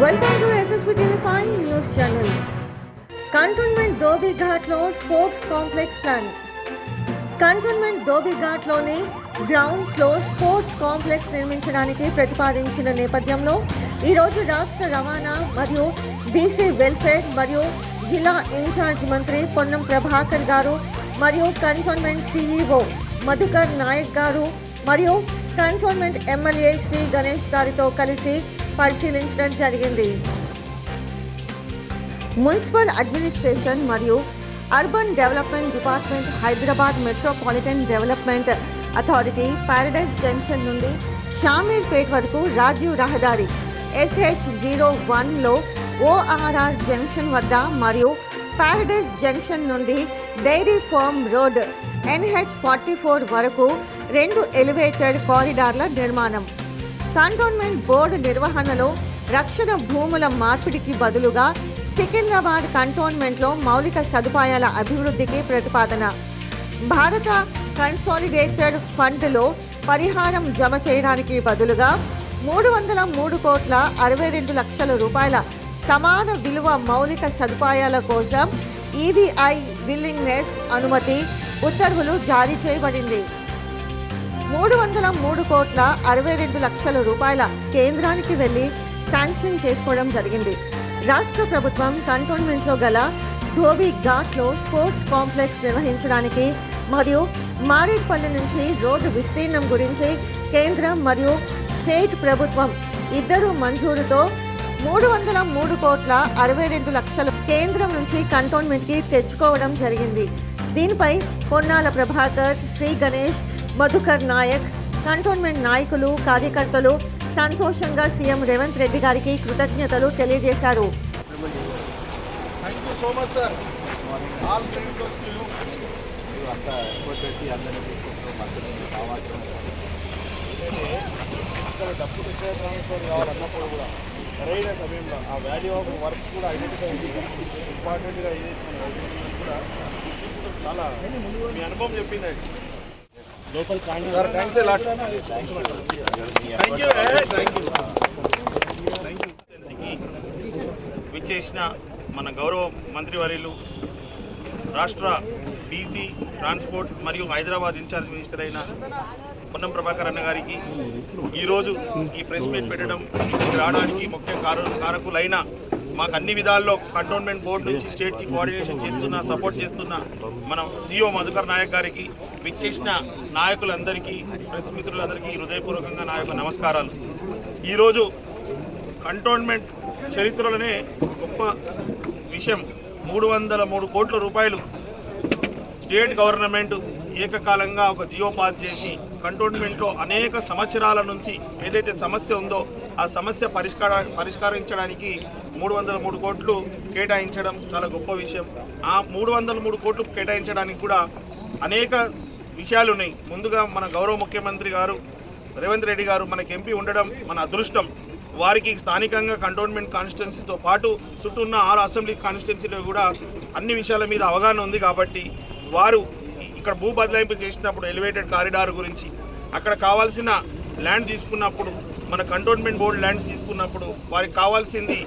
Welcome to SSB25 News Channel. Cantonment Dhobi Ghatlo Sports Complex Plan. Cantonment ధోబీఘాట్లోని గ్రౌండ్స్లో sports complex నిర్మించడానికి ప్రతిపాదించిన నేపథ్యంలో ఈరోజు రాష్ట్ర రవాణా మరియు బీసీ వెల్ఫేర్ మరియు జిల్లా ఇన్ఛార్జ్ మంత్రి పొన్నం ప్రభాకర్ గారు మరియు కంటోన్మెంట్ సిఇఓ మధుకర్ నాయక్ గారు మరియు కంటోన్మెంట్ ఎమ్మెల్యే శ్రీ గణేష్ గారితో కలిసి పరిశీలించడం జరిగింది. మున్సిపల్ అడ్మినిస్ట్రేషన్ మరియు urban development department, Hyderabad metropolitan development authority Paradise junction నుండి షామీర్పేట్ వరకు రాజీవ్ రహదారి SH01లో ORR జంక్షన్ వద్ద మరియు ప్యారడైజ్ జంక్షన్ నుండి డైరీ ఫార్మ్ రోడ్ NH44 వరకు 2 ఎలివేటెడ్ కారిడార్ల నిర్మాణం. కంటోన్మెంట్ బోర్డు నిర్వహణలో రక్షణ భూముల మార్పిడికి బదులుగా సికింద్రాబాద్ కంటోన్మెంట్లో మౌలిక సదుపాయాల అభివృద్ధికి ప్రతిపాదన. భారత కన్సాలిడేటెడ్ ఫండ్లో పరిహారం జమ చేయడానికి బదులుగా 303,62 రూపాయల సమాన విలువ మౌలిక సదుపాయాల కోసం EVI విల్లింగ్నెస్ అనుమతి ఉత్తర్వులు జారీ చేయబడింది. 303,62 రూపాయల కేంద్రానికి వెళ్లి శాంక్షన్ చేసుకోవడం జరిగింది. రాష్ట్ర ప్రభుత్వం కంటోన్మెంట్లో గల ధోబీ ఘాట్లో స్పోర్ట్స్ కాంప్లెక్స్ నిర్వహించడానికి మరియు మారేడ్పల్లి నుంచి రోడ్డు విస్తీర్ణం గురించి కేంద్రం మరియు స్టేట్ ప్రభుత్వం ఇద్దరు మంజూరుతో 303,62 కేంద్రం నుంచి కంటోన్మెంట్కి తెచ్చుకోవడం జరిగింది. దీనిపై పొన్నాల ప్రభాకర్, శ్రీ గణేష్, మధుకర్ నాయక్, కంటోన్మెంట్ నాయకులు, కార్యకర్తలు సంతోషంగా సీఎం రేవంత్ రెడ్డి గారికి కృతజ్ఞతలు తెలియజేశారు. సరైన సమయంలో ఆ వాల్యూ ఆఫ్ వర్క్స్ కూడా ఐడెంటిఫై ఇంపార్టెంట్గా కూడా చాలా మీ అనుభవం చెప్పింది. లోకల్ విచ్చేసిన మన గౌరవ మంత్రివర్యులు, రాష్ట్ర బీసీ ట్రాన్స్పోర్ట్ మరియు హైదరాబాద్ ఇన్ఛార్జ్ మినిస్టర్ అయిన పొన్నం ప్రభాకర్ అన్న గారికి ఈరోజు ఈ ప్రెస్ మీట్ పెట్టడం రావడానికి ముఖ్య కారకులైన మాకు అన్ని విధాల్లో కంటోన్మెంట్ బోర్డు నుంచి స్టేట్కి కోఆర్డినేషన్ చేస్తున్న, సపోర్ట్ చేస్తున్న మనం CEO మధుకర్ నాయక్ గారికి, విచ్చేసిన నాయకులందరికీ, ప్రెస్ మిత్రులందరికీ హృదయపూర్వకంగా నా యొక్క నమస్కారాలు. ఈరోజు కంటోన్మెంట్ చరిత్రలోనే గొప్ప విషయం, 303 కోట్ల రూపాయలు స్టేట్ గవర్నమెంట్ ఏకకాలంగా ఒక జియో పాస్ చేసి కంటోన్మెంట్లో అనేక సంవత్సరాల నుంచి ఏదైతే సమస్య ఉందో ఆ సమస్య పరిష్కరించడానికి 303 కోట్లు కేటాయించడం చాలా గొప్ప విషయం. ఆ 303 కోట్లు కేటాయించడానికి కూడా అనేక విషయాలు ఉన్నాయి. ముందుగా మన గౌరవ ముఖ్యమంత్రి గారు రేవంత్ రెడ్డి గారు మనకి ఎంపీ ఉండడం మన అదృష్టం. వారికి స్థానికంగా కంటోన్మెంట్ కాన్స్టిట్యున్సీతో పాటు చుట్టూ ఉన్న 6 అసెంబ్లీ కాన్స్టిట్యున్సీలో కూడా అన్ని విషయాల మీద అవగాహన ఉంది. కాబట్టి వారు ఇక్కడ భూ బదలాయింపు చేసినప్పుడు ఎలివేటెడ్ కారిడార్ గురించి, అక్కడ కావాల్సిన ల్యాండ్ తీసుకున్నప్పుడు, మన కంటోన్మెంట్ బోర్డు ల్యాండ్స్ తీసుకున్నప్పుడు వారికి కావాల్సింది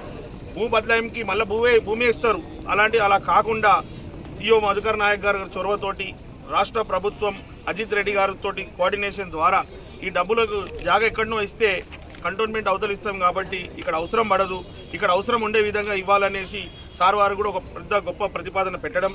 భూ బదలాయింపుకి మళ్ళీ భూమి ఇస్తారు. అలా కాకుండా CEO మధుకర్ నాయక్ గారి చొరవతోటి రాష్ట్ర ప్రభుత్వం అజిత్ రెడ్డి గారితో కోఆర్డినేషన్ ద్వారా ఈ డబ్బులకు జాగా ఎక్కడనో ఇస్తే కంటోన్మెంట్ అవతలు ఇస్తాం కాబట్టి ఇక్కడ అవసరం పడదు, ఇక్కడ అవసరం ఉండే విధంగా ఇవ్వాలనేసి సార్ వారు కూడా ఒక గొప్ప ప్రతిపాదన పెట్టడం.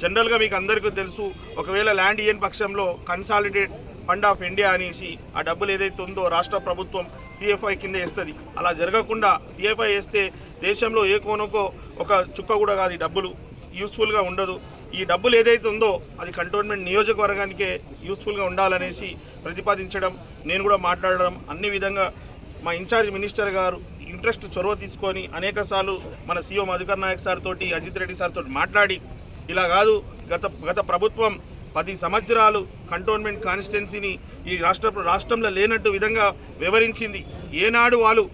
జనరల్గా మీకు అందరికీ తెలుసు, ఒకవేళ ల్యాండ్ ఇయ్యని పక్షంలో కన్సాలిడేట్ ఫండ్ ఆఫ్ ఇండియా అనేసి ఆ డబ్బులు ఏదైతే ఉందో రాష్ట్ర ప్రభుత్వం CFI కింద వేస్తుంది. అలా జరగకుండా CFI వేస్తే దేశంలో ఏ కోనకో ఒక చుక్క కూడా కాదు, ఈ డబ్బులు యూస్ఫుల్గా ఉండదు. ఈ డబ్బులు ఏదైతే ఉందో అది కంటోన్మెంట్ నియోజకవర్గానికే యూస్ఫుల్గా ఉండాలనేసి ప్రతిపాదించడం, నేను కూడా మాట్లాడడం, అన్ని విధంగా మా ఇన్ఛార్జ్ మినిస్టర్ గారు ఇంట్రెస్ట్ చొరవ తీసుకొని అనేకసార్లు మన CEO మధుకర్ నాయక్ సార్ తోటి, అజిత్ రెడ్డి సార్ తోటి మాట్లాడి ఇలా కాదు, గత ప్రభుత్వం 10 సంవత్సరాలు కంటోన్మెంట్ కాన్స్టిట్యున్సీని ఈ రాష్ట్రంలో లేనట్టు విధంగా వివరించింది. ఏనాడు వాళ్ళు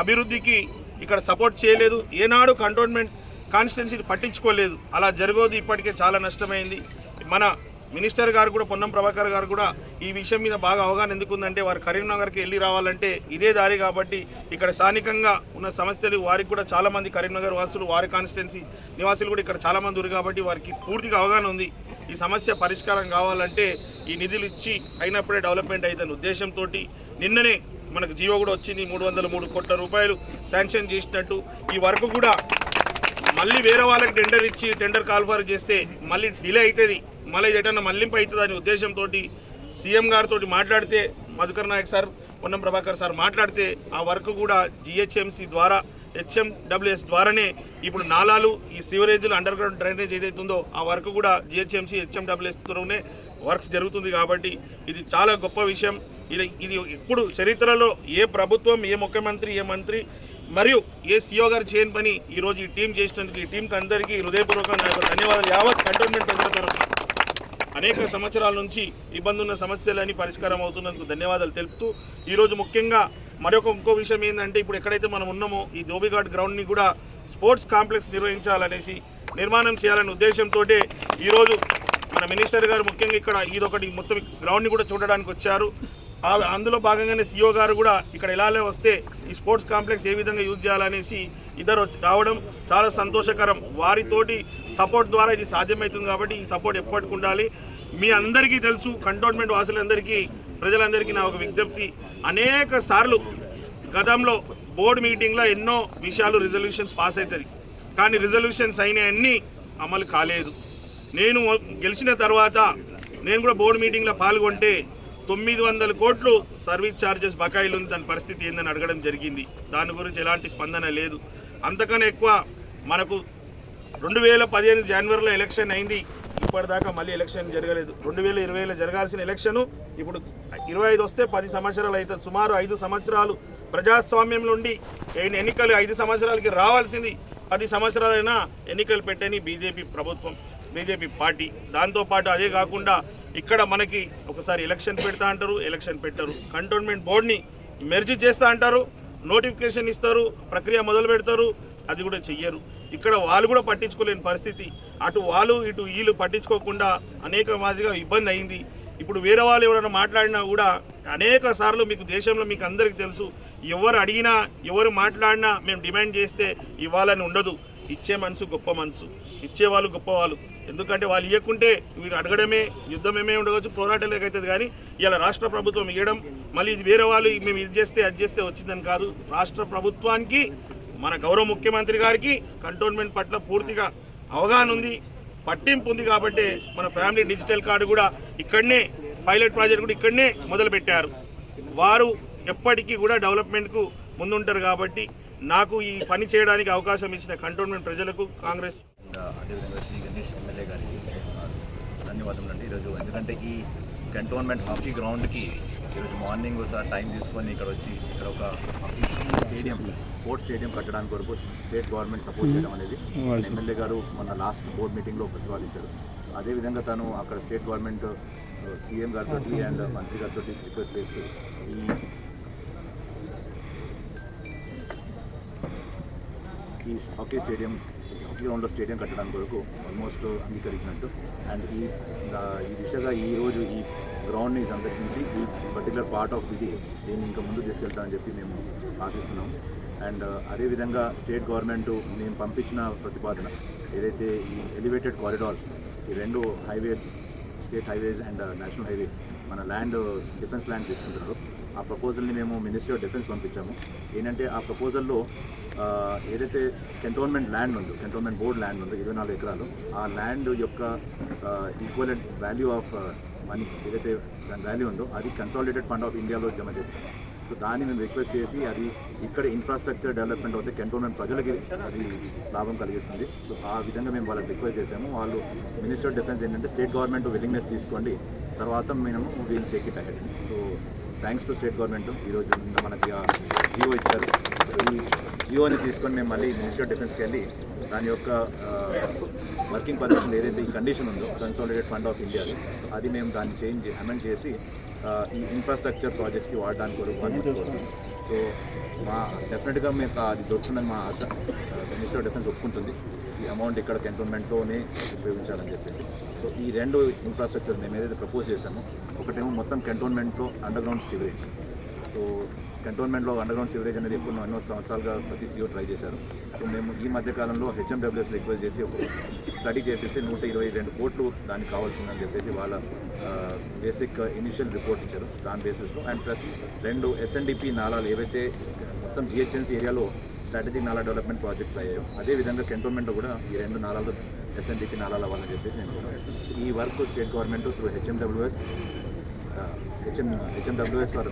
అభివృద్ధికి ఇక్కడ సపోర్ట్ చేయలేదు, ఏనాడు కంటోన్మెంట్ కాన్స్టిట్యున్సీని పట్టించుకోలేదు. అలా జరగదు. ఇప్పటికే చాలా నష్టమైంది. మన మినిస్టర్ గారు కూడా, పొన్నం ప్రభాకర్ గారు కూడా ఈ విషయం మీద బాగా అవగాహన ఎందుకుందంటే వారు కరీంనగర్కి వెళ్ళి రావాలంటే ఇదే దారి కాబట్టి ఇక్కడ స్థానికంగా ఉన్న సమస్యలు వారికి కూడా చాలామంది కరీంనగర్ వాసులు వారి కాన్స్టిట్యున్సీ నివాసులు కూడా ఇక్కడ చాలామంది ఉన్నారు కాబట్టి వారికి పూర్తిగా అవగాహన ఉంది. ఈ సమస్య పరిష్కారం కావాలంటే ఈ నిధులు ఇచ్చి అయినప్పుడే డెవలప్మెంట్ అవుతున్న ఉద్దేశంతో నిన్ననే మనకు జీవో కూడా వచ్చింది. 303 కోట్ల రూపాయలు శాంక్షన్ చేసినట్టు ఈ వర్క్ కూడా మళ్ళీ వేరే వాళ్ళకి టెండర్ ఇచ్చి టెండర్ కాల్ఫర్ చేస్తే మళ్ళీ డిలే అవుతుంది, మళ్ళీ ఎటన్నా మళ్లింపు అవుతుంది అనే ఉద్దేశంతో సీఎం గారితో మాట్లాడితే మధుకర్ నాయక్ సార్, పొన్నం ప్రభాకర్ సార్ మాట్లాడితే ఆ వర్క్ కూడా జిహెచ్ఎంసీ ద్వారా HMWS ద్వారానే ఇప్పుడు నాలాలు ఈ సివరేజ్లు అండర్ గ్రౌండ్ డ్రైనేజ్ ఏదైతుందో ఆ వర్క్ కూడా జిహెచ్ఎంసీ HMWS తోనే వర్క్స్ జరుగుతుంది. కాబట్టి ఇది చాలా గొప్ప విషయం. ఇది ఇప్పుడు చరిత్రలో ఏ ప్రభుత్వం, ఏ ముఖ్యమంత్రి, ఏ మంత్రి మరియు ఏ సీఓ గారు చేయని పని ఈరోజు ఈ టీం చేసినందుకు ఈ టీంకి అందరికీ హృదయపూర్వకంగా ధన్యవాదాలు. యావత్ కంటోన్మెంట్ ప్రజల తరఫున అనేక సంవత్సరాల నుంచి ఇబ్బంది ఉన్న సమస్యలని పరిష్కారం అవుతున్నందుకు ధన్యవాదాలు తెలుపుతూ ఈరోజు ముఖ్యంగా ఇంకో విషయం ఏంటంటే ఇప్పుడు ఎక్కడైతే మనం ఉన్నామో ఈ ధోబిఘాట్ గ్రౌండ్ని కూడా స్పోర్ట్స్ కాంప్లెక్స్ నిర్వహించాలనేసి నిర్మాణం చేయాలనే ఉద్దేశంతో ఈరోజు మన మినిస్టర్ గారు ముఖ్యంగా ఇక్కడ ఇదొకటి మొత్తం గ్రౌండ్ని కూడా చూడడానికి వచ్చారు. అందులో భాగంగానే సీఓ గారు కూడా ఇక్కడ ఎలానే వస్తే ఈ స్పోర్ట్స్ కాంప్లెక్స్ ఏ విధంగా యూజ్ చేయాలనేసి ఇద్దరు రావడం చాలా సంతోషకరం. వారితోటి సపోర్ట్ ద్వారా ఇది సాధ్యమవుతుంది కాబట్టి ఈ సపోర్ట్ ఎప్పటికి ఉండాలి. మీ అందరికీ తెలుసు, కంటోన్మెంట్ వాసులందరికీ, ప్రజలందరికీ నా ఒక విజ్ఞప్తి, అనేక సార్లు గతంలో బోర్డు మీటింగ్లో ఎన్నో విషయాలు రిజల్యూషన్స్ పాస్ అవుతుంది, కానీ రిజల్యూషన్స్ అయినవన్నీ అమలు కాలేదు. నేను గెలిచిన తర్వాత నేను కూడా బోర్డు మీటింగ్లో పాల్గొంటే 900 కోట్లు సర్వీస్ ఛార్జెస్ బకాయిలు ఉంది, దాని పరిస్థితి ఏందని అడగడం జరిగింది. దాని గురించి ఎలాంటి స్పందన లేదు. అంతకన్నా ఎక్కువ మనకు 2015 జనవరిలో ఎలక్షన్ అయింది, ఇప్పటిదాకా మళ్ళీ ఎలక్షన్ జరగలేదు. 2020లో జరగాల్సిన ఎలక్షను ఇప్పుడు 25 వస్తే 10 సంవత్సరాలు అవుతుంది. సుమారు 5 సంవత్సరాలు ప్రజాస్వామ్యం నుండి ఎన్నికలు 5 సంవత్సరాలకి రావాల్సింది 10 సంవత్సరాలైనా ఎన్నికలు పెట్టని బీజేపీ ప్రభుత్వం, బీజేపీ పార్టీ. దాంతోపాటు అదే కాకుండా ఇక్కడ మనకి ఒకసారి ఎలక్షన్ పెడతా అంటారు, ఎలక్షన్ పెట్టరు. కంటోన్మెంట్ బోర్డుని మెర్జ్ చేస్తా అంటారు, నోటిఫికేషన్ ఇస్తారు, ప్రక్రియ మొదలు పెడతారు, అది కూడా చెయ్యరు. ఇక్కడ వాళ్ళు కూడా పట్టించుకోలేని పరిస్థితి. అటు వాళ్ళు ఇటు వీళ్ళు పట్టించుకోకుండా అనేక మాదిరిగా ఇబ్బంది అయింది. ఇప్పుడు వేరే వాళ్ళు ఎవరైనా మాట్లాడినా కూడా అనేక సార్లు మీకు దేశంలో మీకు అందరికీ తెలుసు, ఎవరు అడిగినా ఎవరు మాట్లాడినా మేము డిమాండ్ చేస్తే ఇవ్వాలని ఉండదు. ఇచ్చే మనసు గొప్ప మనసు, ఇచ్చేవాళ్ళు గొప్పవాళ్ళు. ఎందుకంటే వాళ్ళు ఇవ్వకుంటే వీళ్ళు అడగడమే యుద్ధం ఏమే ఉండవచ్చు, పోరాటాలకు అవుతుంది. కానీ ఇలా రాష్ట్ర ప్రభుత్వం ఇవ్వడం, మళ్ళీ ఇది వేరే వాళ్ళు మేము ఇది చేస్తే అది చేస్తే వచ్చిందని కాదు. రాష్ట్ర ప్రభుత్వానికి, మన గౌరవ ముఖ్యమంత్రి గారికి కంటోన్మెంట్ పట్ల పూర్తిగా అవగాహన ఉంది, పట్టింపు ఉంది. కాబట్టి మన ఫ్యామిలీ డిజిటల్ కార్డు కూడా ఇక్కడనే, పైలట్ ప్రాజెక్ట్ కూడా ఇక్కడనే మొదలుపెట్టారు. వారు ఎప్పటికీ కూడా డెవలప్మెంట్కు ముందుంటారు. కాబట్టి నాకు ఈ పని చేయడానికి అవకాశం ఇచ్చిన కంటోన్మెంట్ ప్రజలకు, కాంగ్రెస్ అదేవిధంగా శ్రీ గణేష్ ఎమ్మెల్యే గారికి ధన్యవాదములు అండి ఈరోజు. ఎందుకంటే ఈ కంటోన్మెంట్ హాకీ గ్రౌండ్కి ఈరోజు మార్నింగ్ ఒకసారి టైం తీసుకొని ఇక్కడ వచ్చి ఇక్కడ ఒక హాకీ స్టేడియం, స్పోర్ట్స్ స్టేడియం కట్టడానికి కొరకు స్టేట్ గవర్నమెంట్ సపోర్ట్ చేయడం అనేది ఎమ్మెల్యే గారు మన లాస్ట్ బోర్డు మీటింగ్లో ప్రతిపాదించారు. అదేవిధంగా తను అక్కడ స్టేట్ గవర్నమెంట్ సీఎం గారితో అండ్ మంత్రి గారితో రిక్వెస్ట్ చేసి ఈ హాకీ స్టేడియం, హాకీ గ్రౌండ్లో స్టేడియం కట్టడానికి కొరకు ఆల్మోస్ట్ అంగీకరించినట్టు. అండ్ ఈ దిశగా ఈరోజు ఈ గ్రౌండ్ని సందర్శించి ఈ పర్టికులర్ పార్ట్ ఆఫ్ దీన్ని ఇంకా ముందు తీసుకెళ్తామని చెప్పి మేము ఆశిస్తున్నాం. అండ్ అదేవిధంగా స్టేట్ గవర్నమెంట్ మేము పంపించిన ప్రతిపాదన ఏదైతే ఈ ఎలివేటెడ్ కారిడార్స్, ఈ 2 highways, state highways and national highway మన ల్యాండ్, డిఫెన్స్ ల్యాండ్ తీసుకుంటున్నారు. ఆ ప్రపోజల్ని మేము మినిస్ట్రీ ఆఫ్ డిఫెన్స్ పంపించాము. ఏంటంటే ఆ ప్రపోజల్లో ఏదైతే కంటోన్మెంట్ ల్యాండ్ ఉందో, కంటోన్మెంట్ బోర్డ్ ల్యాండ్ ఉందో 24 ఎకరాలు, ఆ ల్యాండ్ యొక్క ఈక్వలెంట్ వాల్యూ ఆఫ్ మనీ ఏదైతే దాని వాల్యూ ఉందో అది కన్సాలిడేటెడ్ ఫండ్ ఆఫ్ ఇండియాలో జమ చేస్తాం. సో దాన్ని మేము రిక్వెస్ట్ చేసి అది ఇక్కడ ఇన్ఫ్రాస్ట్రక్చర్ డెవలప్మెంట్ అవుతే కంటోన్మెంట్ ప్రజలకి అది లాభం కలిగిస్తుంది. సో ఆ విధంగా మేము వాళ్ళకి రిక్వెస్ట్ చేసాము. వాళ్ళు మినిస్టర్ ఆఫ్ డిఫెన్స్ ఏంటంటే స్టేట్ గవర్నమెంట్ విల్లింగ్నెస్ తీసుకోండి, తర్వాత మేము we'll take it ahead. So thanks to state government ఈరోజు మనకి జియో ఇచ్చారు. ఈ జియోని తీసుకొని మేము మళ్ళీ మినిస్ట్రీ ఆఫ్ డిఫెన్స్కి వెళ్ళి దాని యొక్క వర్కింగ్ పర్మిషన్ ఏదైతే ఈ కండిషన్ ఉందో కన్సాలిడేటెడ్ ఫండ్ ఆఫ్ ఇండియా అది మేము దాన్ని అమెండ్ చేసి ఈ ఇన్ఫ్రాస్ట్రక్చర్ ప్రాజెక్ట్స్కి వాడడానికి కోరుకుంటున్నాం. సో మా డెఫినెట్గా మీకు అది దొరుకుతుందని మా మినిస్ట్రీ ఆఫ్ డిఫెన్స్ ఒప్పుకుంటుంది. ఈ అమౌంట్ ఇక్కడ కంటోన్మెంట్లోనే ఉపయోగించాలని చెప్పేసి. సో ఈ 2 ఇన్ఫ్రాస్ట్రక్చర్ మేము ఏదైతే ప్రపోజ్ చేశామో, ఒకటేమో మొత్తం కంటోన్మెంట్లో అండర్ గ్రౌండ్ సివరేజ్. సో కంటోన్మెంట్లో అండర్ గ్రౌండ్ సివరేజ్ అనేది ఎప్పుడు ఎన్నో సంవత్సరాలుగా ప్రతి సీఓ ట్రై చేశారు. సో మేము ఈ మధ్యకాలంలో HMWS రిక్వెస్ట్ చేసి ఒక స్టడీ చేసేసి 122 కోట్లు దానికి కావాల్సిందని చెప్పేసి వాళ్ళ బేసిక్ ఇనిషియల్ రిపోర్ట్ ఇచ్చారు. దాని బేసిస్లో అండ్ ప్లస్ 2 SNDP నాలాలు ఏవైతే మొత్తం GHMC ఏరియాలో స్ట్రాటజిక్ నాలా డెవలప్మెంట్ ప్రాజెక్ట్స్ అయ్యాయో అదేవిధంగా కంటోన్మెంట్లో కూడా ఈ 2 నాలాలు SNDP నాలాలు అవ్వాలని చెప్పేసి నేను ఈ work state government through HMWS for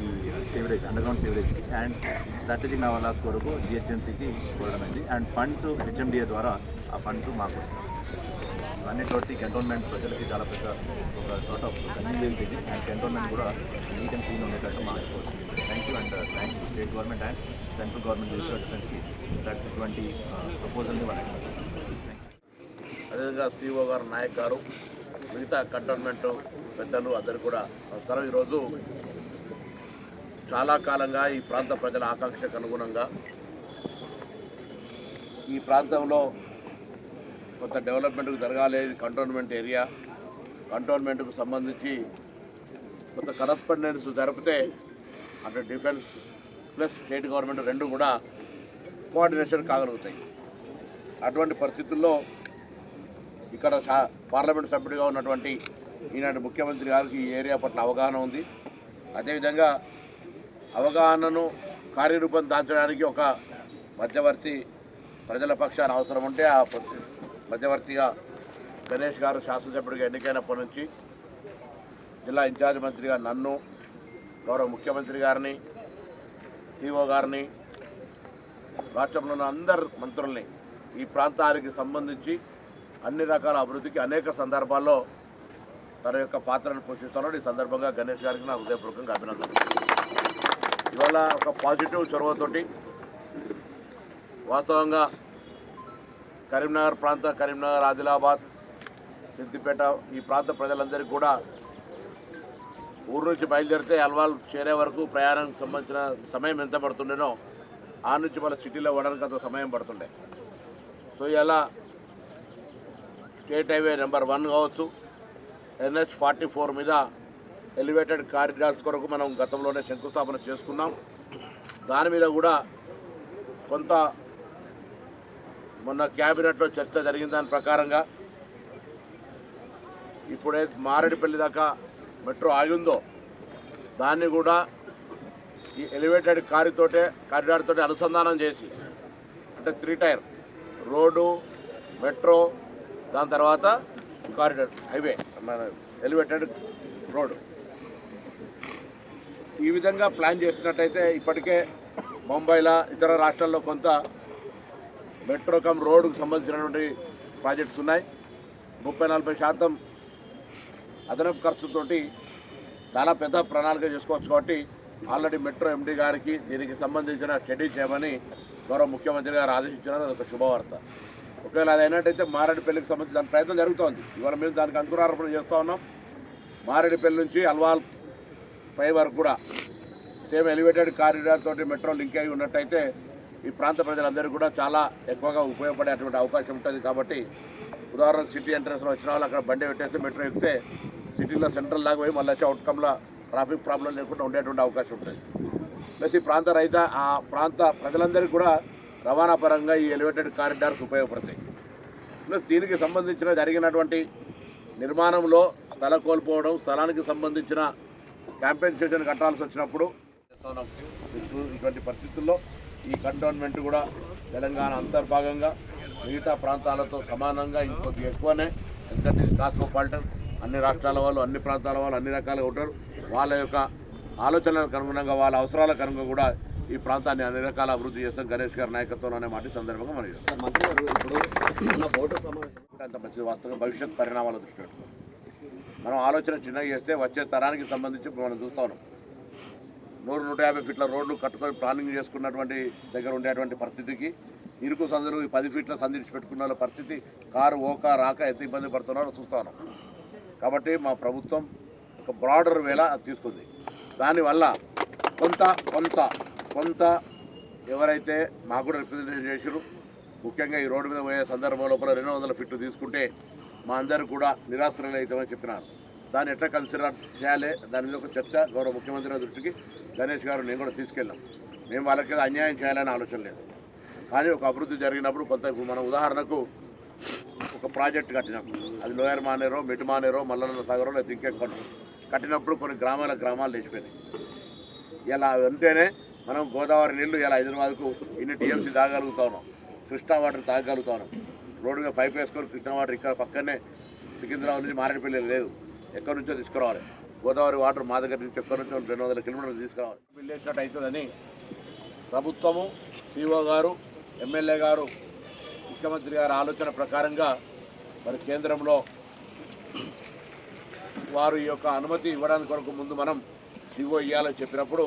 ఈ సివరేజ్ అండర్గ్రౌండ్ సివరేజ్కి అండ్ స్ట్రాటజిక్ నాలాస్ కొరకు GHMCకి కోరడమైంది. అండ్ ఫండ్స్ HMDA ద్వారా ఆ ఫండ్స్ మాకు వస్తాయి. అన్నిటి కంటోన్మెంట్ ప్రజలకి చాలా పెద్ద ఒక సార్ట్ ఆఫ్ కన్వీనియంట్ ఇది. అండ్ కంటోన్మెంట్ కూడా నీట్ అండ్ క్లీన్ ఉండేటట్టు మార్చుకోవచ్చు. Thank you and thanks to state government and central government ministry of డిఫెన్స్కి ఇటువంటి ప్రపోజల్ని వాళ్ళు యాక్సెప్ట్ చేస్తారు. అదేవిధంగా సిఓ గారు, నాయక్ గారు, మిగతా కంటోన్మెంట్ పెద్దలు అందరూ కూడా నమస్కారం. ఈరోజు చాలా కాలంగా ఈ ప్రాంత ప్రజల ఆకాంక్షకు అనుగుణంగా ఈ ప్రాంతంలో కొంత డెవలప్మెంట్కు జరగాలి. కంటోన్మెంట్ ఏరియా, కంటోన్మెంట్కు సంబంధించి కొంత కరస్పాండెన్స్ జరిపితే అంటే డిఫెన్స్ ప్లస్ స్టేట్ గవర్నమెంట్ 2 కూడా కోఆర్డినేషన్ కాగలుగుతాయి. అటువంటి పరిస్థితుల్లో ఇక్కడ పార్లమెంట్ సభ్యుడిగా ఉన్నటువంటి ఈనాటి ముఖ్యమంత్రి గారికి ఈ ఏరియా పట్ల అవగాహన ఉంది. అదేవిధంగా అవగాహనను కార్యరూపం దాల్చడానికి ఒక మధ్యవర్తి ప్రజల పక్షాన అవసరం ఉంటే ఆ మధ్యవర్తిగా గణేష్ గారు శాసనసభ్యుడిగా ఎన్నికైనప్పటి నుంచి జిల్లా ఇన్ఛార్జ్ మంత్రిగా నన్ను, గౌరవ ముఖ్యమంత్రి గారిని, సిఓ గారిని, రాష్ట్రంలో ఉన్న అందరు మంత్రుల్ని ఈ ప్రాంతానికి సంబంధించి అన్ని రకాల అభివృద్ధికి అనేక సందర్భాల్లో తన యొక్క పాత్రను పోషిస్తున్నాడు. ఈ సందర్భంగా గణేష్ గారికి నా హృదయపూర్వకంగా అభినందనలు. ఇవాళ ఒక పాజిటివ్ చొరవతోటి వాస్తవంగా కరీంనగర్ ప్రాంత, కరీంనగర్, ఆదిలాబాద్, సిద్దిపేట ఈ ప్రాంత ప్రజలందరికీ కూడా ఊరు నుంచి బయలుదేరితే అల్వాల్ చేరే వరకు ప్రయాణానికి సంబంధించిన సమయం ఎంత పడుతుండేనో ఆ నుంచి మన సిటీలో పడడానికి అంత సమయం పడుతుండే. సో ఇలా స్టేట్ హైవే నెంబర్ 1 కావచ్చు, NH 44 మీద ఎలివేటెడ్ కారిడార్స్ కొరకు మనం గతంలోనే శంకుస్థాపన చేసుకున్నాం. దాని మీద కూడా కొంత మొన్న క్యాబినెట్లో చర్చ జరిగిన దాని ప్రకారంగా ఇప్పుడే మారేడుపల్లి దాకా మెట్రో ఆగిందో దాన్ని కూడా ఈ ఎలివేటెడ్ కారిడార్ తోటి అనుసంధానం చేసి అంటే 3 టైర్ రోడ్డు, మెట్రో, దాని తర్వాత కారిడార్ హైవే, మన ఎలివేటెడ్ రోడ్ ఈ విధంగా ప్లాన్ చేసినట్టయితే ఇప్పటికే ముంబైలో ఇతర రాష్ట్రాల్లో కొంత మెట్రో కమ్ రోడ్డుకు సంబంధించినటువంటి ప్రాజెక్ట్స్ ఉన్నాయి. 30-40% అదనపు ఖర్చుతోటి చాలా పెద్ద ప్రణాళిక చేసుకోవచ్చు. కాబట్టి ఆల్రెడీ మెట్రో ఎండీ గారికి దీనికి సంబంధించిన స్టడీ చేయమని గౌరవ ముఖ్యమంత్రి గారు ఆదేశించినారు. అదొక శుభవార్త. ఒకవేళ అది అయినట్టయితే మారేడుపల్లికి సంబంధించి దాని ప్రయత్నం జరుగుతోంది. ఇవాళ మేము దానికి అంకురార్పణ చేస్తూ ఉన్నాం. మారేడుపల్లి నుంచి అల్వాల్ పై వరకు కూడా సేమ్ ఎలివేటెడ్ కారిడార్ తోటి మెట్రో లింక్ అయి ఉన్నట్టయితే ఈ ప్రాంత ప్రజలందరూ కూడా చాలా ఎక్కువగా ఉపయోగపడేటువంటి అవకాశం ఉంటుంది. కాబట్టి ఉదాహరణకు సిటీ ఎంట్రన్స్లో వచ్చిన వాళ్ళు అక్కడ బండి పెట్టేస్తే మెట్రో ఎక్కితే సిటీలో సెంట్రల్ లాగా పోయి మళ్ళీ వచ్చి అవుట్కమ్లో ట్రాఫిక్ ప్రాబ్లం లేకుండా ఉండేటువంటి అవకాశం ఉంటుంది. ప్లస్ ఈ ప్రాంత ప్రజలందరికీ కూడా రవాణా పరంగా ఈ ఎలివేటెడ్ కారిడార్స్ ఉపయోగపడతాయి. ప్లస్ దీనికి సంబంధించిన జరిగినటువంటి నిర్మాణంలో స్థల కోల్పోవడం, స్థలానికి సంబంధించిన కాంపెన్సేషన్ కట్టాల్సి వచ్చినప్పుడు ఇటువంటి పరిస్థితుల్లో ఈ కంటోన్మెంట్ కూడా తెలంగాణ అంతర్భాగంగా మిగతా ప్రాంతాలతో సమానంగా ఇంకొద్ది ఎక్కువనే, ఎందుకంటే కాస్మోపాలిటన్ అన్ని రాష్ట్రాల వాళ్ళు, అన్ని ప్రాంతాల వాళ్ళు అన్ని రకాలుగా ఉంటారు. వాళ్ళ యొక్క ఆలోచనలకు అనుగుణంగా, వాళ్ళ అవసరాలకు అనుగుణంగా కూడా ఈ ప్రాంతాన్ని అన్ని రకాల అభివృద్ధి చేస్తాం గణేష్ గారి నాయకత్వంలో అనే మాట సందర్భంగా మనం అంత మంచి వాస్తవంగా భవిష్యత్ పరిణామాల దృష్టి మనం ఆలోచన చిన్నగా చేస్తే వచ్చే తరానికి సంబంధించి మనం చూస్తూ ఉన్నాం. 100-150 ఫీట్ల రోడ్లు కట్టుకొని ప్లానింగ్ చేసుకున్నటువంటి దగ్గర ఉండేటువంటి పరిస్థితికి ఇరుకు సందులు 10 ఫీట్ల సందిడిచి పెట్టుకున్న వాళ్ళ పరిస్థితి కారు రాక ఎంత ఇబ్బంది పడుతున్నారో చూస్తాను. కాబట్టి మా ప్రభుత్వం ఒక బ్రాడర్ వేళ అది తీసుకుంది. దానివల్ల కొంత ఎవరైతే మాకు కూడా రిప్రజెంటేషన్ చేసారు, ముఖ్యంగా ఈ రోడ్డు మీద పోయే సందర్భం లోపల 200 ఫీట్లు తీసుకుంటే మా అందరూ కూడా నిరాశ్రయులు అవుతామని చెప్పినారు. దాన్ని ఎట్లా కన్సిడర్ చేయాలి దాని మీద ఒక చర్చ గౌరవ ముఖ్యమంత్రి దృష్టికి గణేష్ గారు నేను కూడా తీసుకెళ్ళాం. మేము వాళ్ళకి అన్యాయం చేయాలని ఆలోచన లేదు, కానీ ఒక అభివృద్ధి జరిగినప్పుడు కొంత మనం ఉదాహరణకు ఒక ప్రాజెక్ట్ కట్టినాం, అది లోయర్ మానేరో మిడ్ మానేరో మల్లన్న సాగరో లేదా ఇంకెక్కడో కట్టినప్పుడు కొన్ని గ్రామాలు లేచిపోయినాయి. ఇలా అంటేనే మనం గోదావరి నీళ్లు ఇలా హైదరాబాద్కు ఇన్ని టీఎంసీ తాగలుగుతా ఉన్నాం, కృష్ణా వాటర్ తాగలుగుతా ఉన్నాం. రోడ్డుగా పైప్ వేసుకొని కృష్ణా వాటర్ ఇక్కడ పక్కనే సికింద్రాబాద్ నుంచి మారేడుపల్లి లేదు, ఎక్కడి నుంచో తీసుకురావాలి. గోదావరి వాటర్ మా దగ్గర నుంచి ఎక్కడి నుంచో 200 కిలోమీటర్లు తీసుకురావాలి. బిల్లు వేసినట్టు అవుతుందని ప్రభుత్వము, సిఓ గారు, ఎమ్మెల్యే గారు, ముఖ్యమంత్రి గారి ఆలోచన ప్రకారంగా మరి కేంద్రంలో వారు ఈ యొక్క అనుమతి ఇవ్వడానికి కొరకు ముందు మనం సిఓ ఇవ్వాలని చెప్పినప్పుడు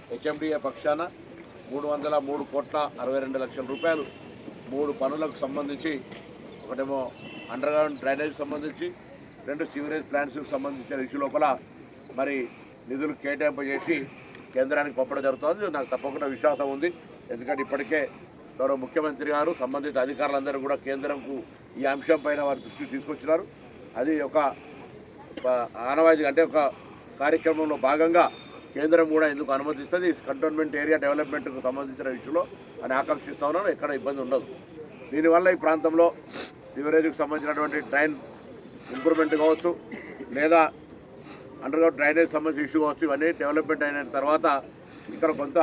హెచ్ఎండిఏ పక్షాన 303,62 లక్షల 3 పనులకు సంబంధించి, ఒకటేమో అండర్ గ్రౌండ్ డ్రైనేజ్ సంబంధించి, 2 సివరేజ్ ప్లాంట్స్కి సంబంధించిన ఇష్యూ లోపల మరి నిధులు కేటాయింపు చేసి కేంద్రానికి పంపడం జరుగుతుంది. నాకు తప్పకుండా విశ్వాసం ఉంది, ఎందుకంటే ఇప్పటికే గౌరవ ముఖ్యమంత్రి గారు సంబంధిత అధికారులందరూ కూడా కేంద్రంకు ఈ అంశం పైన వారి దృష్టికి తీసుకొచ్చినారు. అది ఒక ఆనవాయితీ అంటే ఒక కార్యక్రమంలో భాగంగా కేంద్రం కూడా ఎందుకు అనుమతిస్తుంది, కంటోన్మెంట్ ఏరియా డెవలప్మెంట్కు సంబంధించిన ఇష్యూలో అని ఆకాంక్షిస్తా ఉన్నాను. ఎక్కడ ఇబ్బంది ఉండదు. దీనివల్ల ఈ ప్రాంతంలో సివరేజ్కి సంబంధించినటువంటి డ్రైన్ ఇంప్రూవ్మెంట్ కావచ్చు, లేదా అండర్ గ్రౌండ్ డ్రైనేజ్ సంబంధించిన ఇష్యూ కావచ్చు, ఇవన్నీ డెవలప్మెంట్ అయిన తర్వాత ఇక్కడ కొంత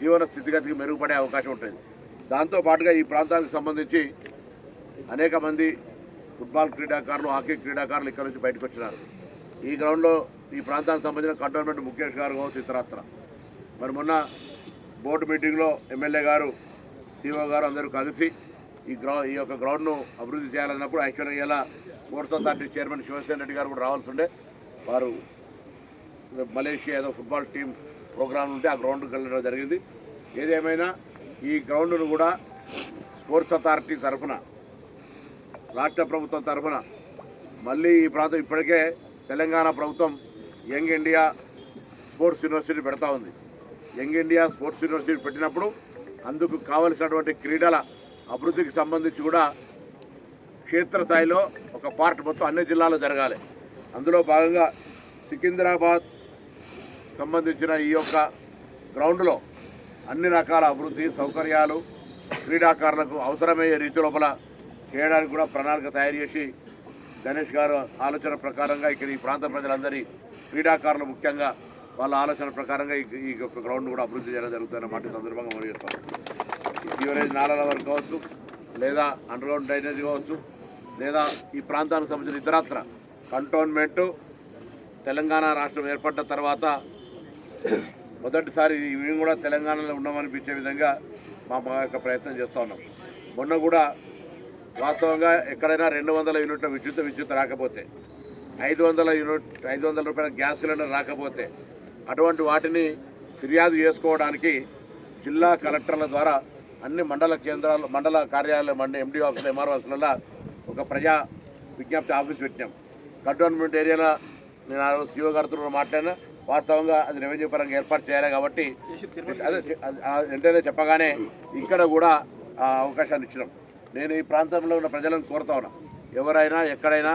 జీవన స్థితిగతికి మెరుగుపడే అవకాశం ఉంటుంది. దాంతోపాటుగా ఈ ప్రాంతానికి సంబంధించి అనేక మంది ఫుట్బాల్ క్రీడాకారులు, హాకీ క్రీడాకారులు ఇక్కడ నుంచి బయటకు వచ్చినారు. ఈ గ్రౌండ్లో ఈ ప్రాంతానికి సంబంధించిన కంటోన్మెంట్ ముఖేష్ గారు కావచ్చు, ఇతరత్ర మరి మొన్న బోర్డు మీటింగ్లో ఎమ్మెల్యే గారు, సిఓ గారు అందరూ కలిసి ఈ యొక్క గ్రౌండ్ను అభివృద్ధి చేయాలన్నప్పుడు యాక్చువల్గా ఇలా sports authority chairman Shivasena Reddy గారు కూడా రావాల్సి ఉండే, వారు మలేషియా ఏదో ఫుట్బాల్ టీం ప్రోగ్రాం ఉంటే ఆ గ్రౌండ్కి వెళ్ళడం జరిగింది. ఏదేమైనా ఈ గ్రౌండ్ను కూడా స్పోర్ట్స్ అథారిటీ తరఫున, రాష్ట్ర ప్రభుత్వం తరఫున మళ్ళీ ఈ ప్రాంతం ఇప్పటికే తెలంగాణ ప్రభుత్వం యంగ్ ఇండియా స్పోర్ట్స్ యూనివర్సిటీ పెడతా ఉంది. యంగ్ ఇండియా స్పోర్ట్స్ యూనివర్సిటీ పెట్టినప్పుడు అందుకు కావలసినటువంటి క్రీడల అభివృద్ధికి సంబంధించి కూడా క్షేత్రస్థాయిలో ఒక పార్ట్ మొత్తం అన్ని జిల్లాల్లో జరగాలి. అందులో భాగంగా సికింద్రాబాద్ సంబంధించిన ఈ యొక్క గ్రౌండ్లో అన్ని రకాల అభివృద్ధి సౌకర్యాలు క్రీడాకారులకు అవసరమయ్యే రీతి లోపల చేయడానికి కూడా ప్రణాళిక తయారు చేసి గణేష్ గారు ఆలోచన ప్రకారంగా ఇక్కడ ఈ ప్రాంత ప్రజలందరి క్రీడాకారులు ముఖ్యంగా వాళ్ళ ఆలోచన ప్రకారంగా ఈ యొక్క గ్రౌండ్ కూడా అభివృద్ధి చేయడం జరుగుతుందన్నమాట సందర్భంగా మనం చేస్తాం. ఈ సీవరేజ్ నాలాల వరకు కావచ్చు, లేదా అండర్ గ్రౌండ్ డ్రైనేజ్ కావచ్చు, లేదా ఈ ప్రాంతానికి సంబంధించిన ఇతరత్ర కంటోన్మెంటు తెలంగాణ రాష్ట్రం ఏర్పడ్డ తర్వాత మొదటిసారి మేము కూడా తెలంగాణలో ఉన్నామనిపించే విధంగా మా యొక్క ప్రయత్నం చేస్తూ ఉన్నాం. మొన్న కూడా వాస్తవంగా ఎక్కడైనా 200 యూనిట్ల విద్యుత్ రాకపోతే, 500 రూపాయల గ్యాస్ సిలిండర్ రాకపోతే అటువంటి వాటిని ఫిర్యాదు చేసుకోవడానికి జిల్లా కలెక్టర్ల ద్వారా అన్ని మండల కేంద్రాలు, మండల కార్యాలయం, ఎండి ఆఫీసులు, ఎంఆర్ఓ ఆఫీసులలో ఒక ప్రజా విజ్ఞప్తి ఆఫీస్ పెట్టినాం. కంటోన్మెంట్ ఏరియాలో నేను ఆ రోజు సిఓ గారితో మాట్లాడినా, వాస్తవంగా అది రెవెన్యూ పరంగా ఏర్పాటు చేయాలి కాబట్టి అదే వెంటనే చెప్పగానే ఇక్కడ కూడా అవకాశాన్ని ఇచ్చినాం. నేను ఈ ప్రాంతంలో ఉన్న ప్రజలను కోరుతా ఉన్నా, ఎవరైనా ఎక్కడైనా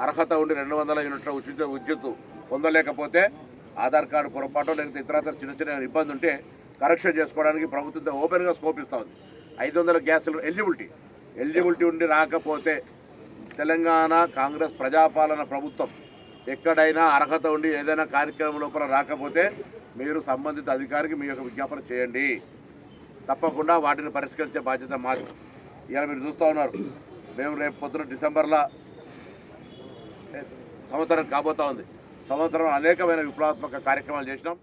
అర్హత ఉండి 200 యూనిట్ల ఉచిత విద్యుత్ పొందలేకపోతే ఆధార్ కార్డు పొరపాటు లేకపోతే ఇతర చిన్న ఇబ్బంది ఉంటే కరెక్షన్ చేసుకోవడానికి ప్రభుత్వం ఓపెన్గా స్కోప్ ఇస్తూ ఉంది. 500 గ్యాసులు ఎలిజిబిలిటీ ఉండి రాకపోతే తెలంగాణ కాంగ్రెస్ ప్రజాపాలన ప్రభుత్వం ఎక్కడైనా అర్హత ఉండి ఏదైనా కార్యక్రమం లోపల రాకపోతే మీరు సంబంధిత అధికారికి మీ యొక్క విజ్ఞాపన చేయండి. తప్పకుండా వాటిని పరిష్కరించే బాధ్యత మాది. ఇవాళ మీరు చూస్తూ ఉన్నారు, మేము రేపు పొద్దున డిసెంబర్లో సంవత్సరం కాబోతా ఉంది. సంవత్సరం అనేకమైన విప్లవాత్మక కార్యక్రమాలు చేసినాం.